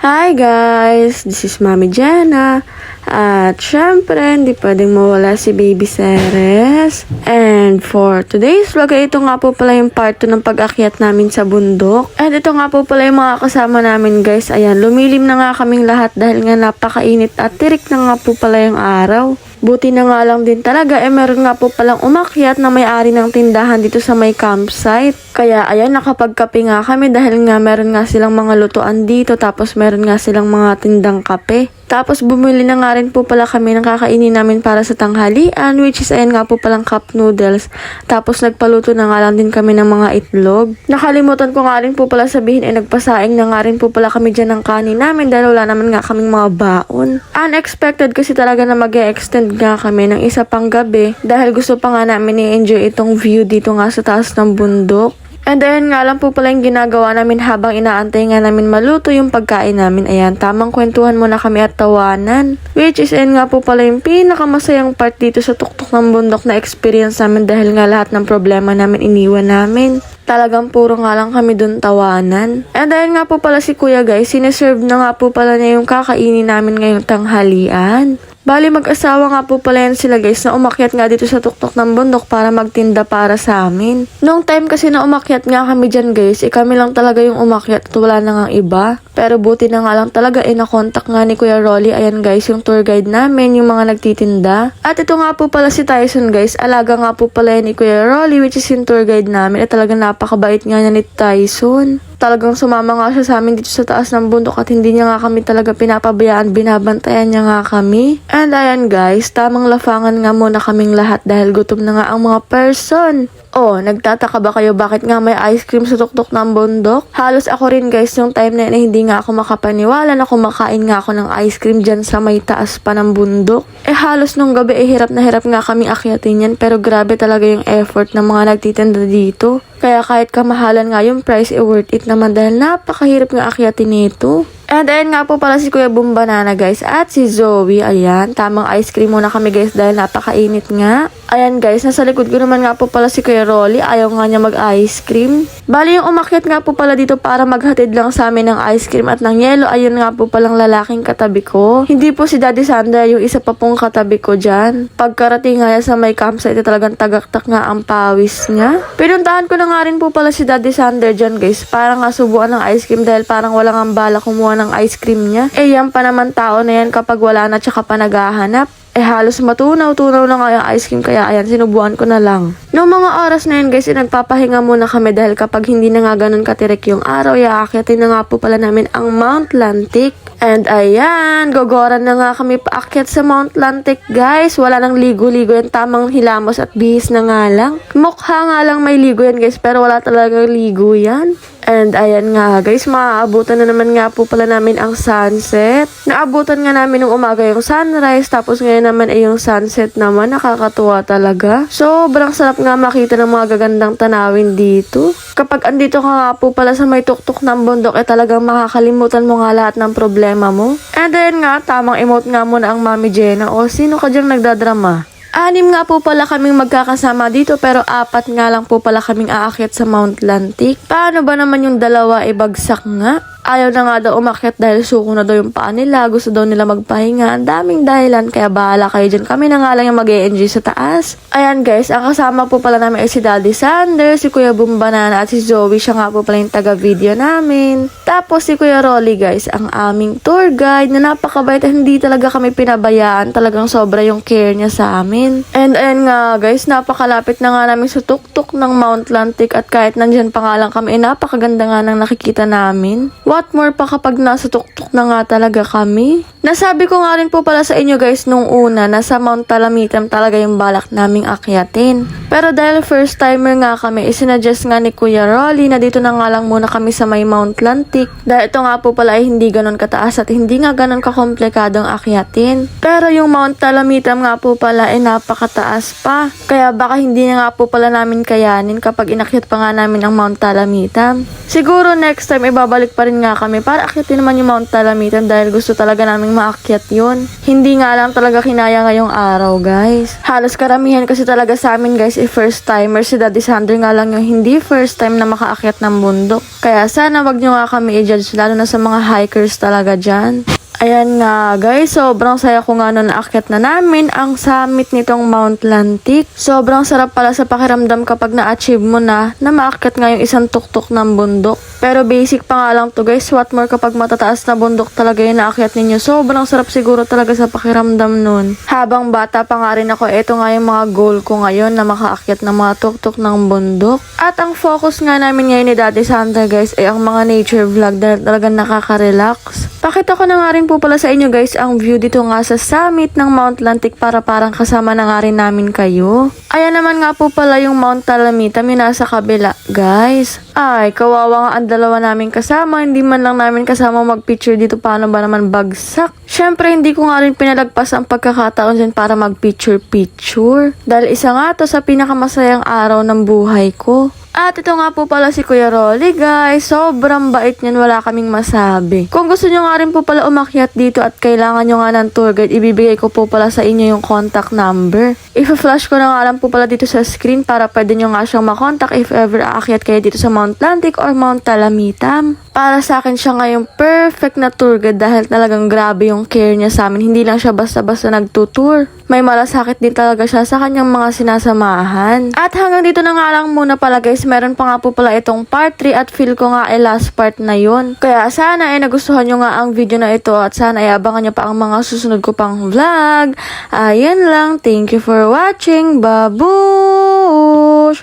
Hi guys! This is Mami Jenna. At syempre, hindi pwedeng mawala si Baby Ceres. And for today's vlog, ito nga po pala yung part 2 ng pag-akyat namin sa bundok. And ito nga po pala yung mga kasama namin guys. Ayan, lumilim na nga kaming lahat dahil nga napakainit at tirik na nga po pala yung araw. Buti na nga lang din talaga, meron nga po palang umakyat na may-ari ng tindahan dito sa may campsite. Kaya ayan, nakapagkape nga kami dahil nga meron nga silang mga lutuan dito, tapos meron nga silang mga tindang kape. Tapos bumili na nga rin po pala kami ng kakainin namin para sa tanghalian, which is ayan nga po palang cup noodles. Tapos nagpaluto na nga lang din kami ng mga itlog. Nakalimutan ko nga rin po pala sabihin, nagpasaing na nga rin po pala kami dyan ng kanin namin dahil wala naman nga kaming mga baon. Unexpected kasi talaga na mag-e-extend nga kami ng isa pang gabi dahil gusto pa nga namin i-enjoy itong view dito nga sa taas ng bundok. And then nga lang po pala yung ginagawa namin habang inaantay nga namin maluto yung pagkain namin. Ayan, tamang kwentuhan muna kami at tawanan. Which is nga po pala yung pinakamasayang part dito sa tuktok ng bundok na experience namin dahil nga lahat ng problema namin iniwan namin. Talagang puro nga lang kami dun tawanan. And then nga po pala si Kuya guys, sineserve na nga po pala niya yung kakainin namin ngayong tanghalian. Bali mag-asawa nga po pala yan sila guys na umakyat nga dito sa tuktok ng bundok para magtinda para sa amin. Noong time kasi na umakyat nga kami dyan guys, kami lang talaga yung umakyat at wala na nga iba. Pero buti na nga lang talaga nakontak nga ni Kuya Rolly, ayan guys, yung tour guide namin, yung mga nagtitinda. At ito nga po pala si Tyson guys, alaga nga po pala yan ni Kuya Rolly, which is yung tour guide namin. At talagang napakabait nga niya ni Tyson. Talagang sumama nga siya sa amin dito sa taas ng bundok at hindi niya nga kami talaga pinapabayaan, binabantayan niya nga kami. And ayan guys, tamang lafangan nga muna kaming lahat dahil gutom na nga ang mga person. Oh, nagtataka ba kayo bakit nga may ice cream sa tuktok ng bundok? Halos ako rin guys, yung time na yun hindi nga ako makapaniwala na kumakain nga ako ng ice cream dyan sa may taas pa ng bundok. Halos nung gabi hirap na hirap nga kaming akyatin yan, pero grabe talaga yung effort ng mga nagtitinda dito. Kaya kahit kamahalan nga yung price, worth it naman dahil napakahirap nga akyatin nito. And ayan nga po pala si Kuya Boom Banana guys at si Zoe. Ayan, tamang ice cream muna kami guys dahil napakainit nga. Ayan guys, nasa likod ko naman nga po pala si Kuya Rolly. Ayaw nga niya mag-ice cream. Bali yung umakyat nga po pala dito para maghatid lang sa amin ng ice cream at ng yelo. Ayun nga po palang lalaking katabi ko. Hindi po si Daddy Sander, yung isa pa pong katabi ko dyan. Pagkarating nga sa may campsite, talagang tagaktak nga ang pawis niya. Pinuntahan ko na nga rin po pala si Daddy Sander dyan guys para nga subuan ng ice cream dahil parang walang ang bala kumuha ng ice cream niya. Yan pa naman tao na yan kapag wala na tsaka pa naghahanap. Halos matunaw-tunaw na nga yung ice cream kaya ayan, sinubuan ko na lang. Noong mga oras na yun guys, nagpapahinga muna kami dahil kapag hindi na nga ganun katirik yung araw, iaakyatin na nga po pala namin ang Mount Lantic. And ayan, gogoran na nga kami paakyat sa Mount Lantic guys. Wala nang ligo-ligo yan, tamang hilamos at bihis na nga lang. Mukha nga lang may ligo yan guys, pero wala talagang ligo yan. And ayan nga guys, maaabutan na naman nga po pala namin ang sunset. Naabutan nga namin ng umaga yung sunrise, tapos ngayon naman yung sunset naman. Nakakatuwa talaga. Sobrang sarap nga makita ng mga gagandang tanawin dito. Kapag andito ka nga po pala sa may tuktok ng bundok, talagang makakalimutan mo nga lahat ng problema mo. And then nga, tamang emote nga muna ang Mami Jenna. O, sino ka dyang nagdadrama? 6 nga po pala kaming magkakasama dito pero 4 nga lang po pala kaming aakyat sa Mount Lantic. Paano ba naman yung dalawa bagsak nga? Ayaw na nga daw umakyat dahil suko na daw yung paa nila. Gusto daw nila magpahinga. Ang daming dahilan kaya bahala kayo dyan. Kami na nga lang yung mag-e-enjoy sa taas. Ayan guys, ang kasama po pala namin ay si Daddy Sander, si Kuya Boom Banana at si Zoe. Siya nga po pala yung taga-video namin. Tapos si Kuya Rolly guys, ang aming tour guide na napakabait. Hindi talaga kami pinabayaan. Talagang sobra yung care niya sa amin. And ayan nga guys, napakalapit na nga namin sa tuktok ng Mount Lantic at kahit nandyan pa nga lang kami, napakaganda nga nang nakikita namin. What more pa kapag nasa tuktok na nga talaga kami? Nasabi ko nga rin po pala sa inyo guys nung una na sa Mount Talamitam talaga yung balak naming akyatin. Pero dahil first timer nga kami, isinuggest nga ni Kuya Rolly na dito na nga lang muna kami sa may Mount Lantic. Dahil ito nga po pala ay hindi ganon kataas at hindi nga ganon kakomplikadong akyatin. Pero yung Mount Talamitam nga po pala ay napakataas pa. Kaya baka hindi na nga po pala namin kayanin kapag inakyat pa nga namin ang Mount Talamitam. Siguro next time ibabalik pa rin nga kami para akyatin naman yung Mount Talamitam dahil gusto talaga namin naming maakyat yun. Hindi nga lang talaga kinaya ngayong araw, guys. Halos karamihan kasi talaga sa amin, guys, first timer. Si Daddy Sander nga lang yung hindi first time na makaakyat ng bundok. Kaya sana wag nyo nga kami i-judge, lalo na sa mga hikers talaga dyan. Ayan nga guys, sobrang saya ko nga nung naakyat na namin ang summit nitong Mount Lantic. Sobrang sarap pala sa pakiramdam kapag na-achieve mo na maakyat nga yung isang tuktok ng bundok. Pero basic pa nga lang to guys, what more kapag matataas na bundok talaga yung naakyat ninyo. Sobrang sarap siguro talaga sa pakiramdam nun. Habang bata pa nga rin ako, eto nga yung mga goal ko ngayon na makaakyat ng mga tuktok ng bundok. At ang focus nga namin ngayon ni Daddy Santa guys ay ang mga nature vlog dahil talagang nakaka-relax. Pakita ko na nga rin po pala sa inyo guys ang view dito nga sa summit ng Mount Lantic para parang kasama na nga rin namin kayo. Ayan naman nga po pala yung Mount Talamita, nasa kabila guys. Ay, kawawa nga ang dalawa namin kasama, hindi man lang namin kasama mag-picture dito, paano ba naman bagsak. Syempre hindi ko nga rin pinalagpas ang pagkakataon dyan para mag-picture. Dahil isa nga to sa pinakamasayang araw ng buhay ko. At ito nga po pala si Kuya Rolly guys, sobrang bait niyan, wala kaming masabi. Kung gusto nyo nga rin po pala umakyat dito at kailangan nyo nga ng tour guide, ibibigay ko po pala sa inyo yung contact number. I-flash ko na nga lang po pala dito sa screen para pwede nyo nga siyang makontak if ever aakyat kayo dito sa Mount Lantic or Mount Talamita. Para sa akin siya ngayong perfect na tour guide dahil talagang grabe yung care niya sa amin. Hindi lang siya basta-basta nagtutour. May malasakit din talaga siya sa kanyang mga sinasamahan. At hanggang dito na nga lang muna pala guys, meron pa nga po pala itong part 3 at feel ko nga ay last part na yun. Kaya sana ay nagustuhan nyo nga ang video na ito at sana ay abangan nyo pa ang mga susunod ko pang vlog. Ayan lang, thank you for watching, babush!